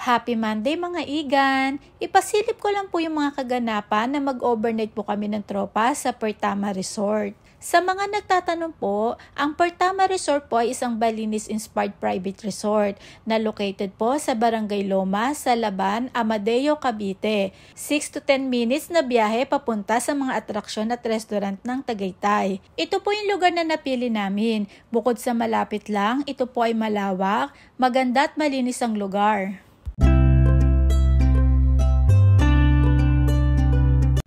Happy Monday mga igan! Ipasilip ko lang po yung mga kaganapan na mag-overnight po kami ng tropa sa Pertama Resort. Sa mga nagtatanong po, ang Pertama Resort po ay isang Balinese-inspired private resort na located po sa Barangay Loma, Salaban, Amadeo, Cavite. 6 to 10 minutes na biyahe papunta sa mga atraksyon at restaurant ng Tagaytay. Ito po yung lugar na napili namin. Bukod sa malapit lang, ito po ay malawak, maganda at malinis ang lugar.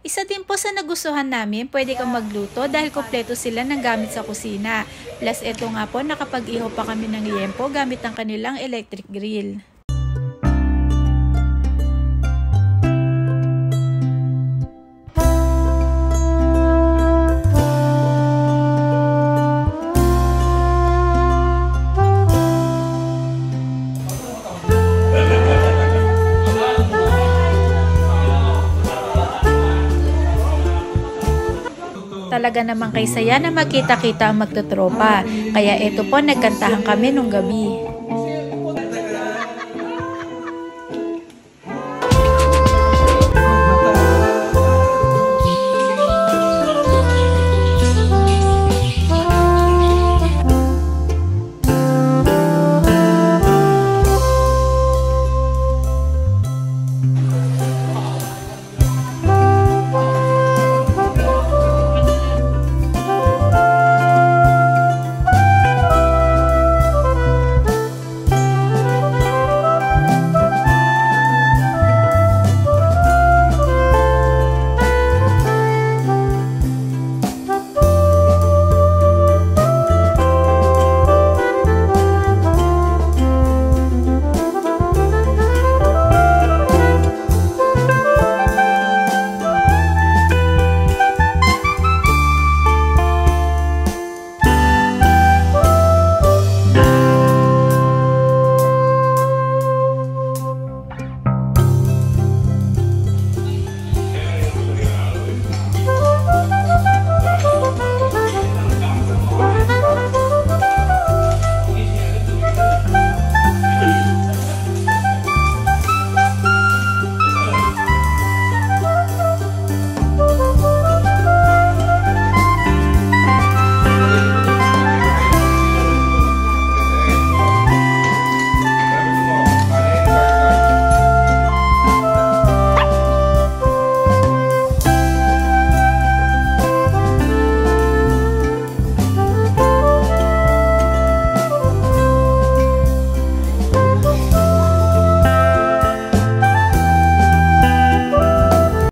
Isa din po sa nagustuhan namin, pwede kang magluto dahil kompleto sila ng gamit sa kusina. Plus ito nga po, nakapag-ihaw pa kami ng liempo gamit ang kanilang electric grill. Talaga naman kay saya na magkita-kita ang magtutropa. Kaya ito po, nagkantahan kami nung gabi.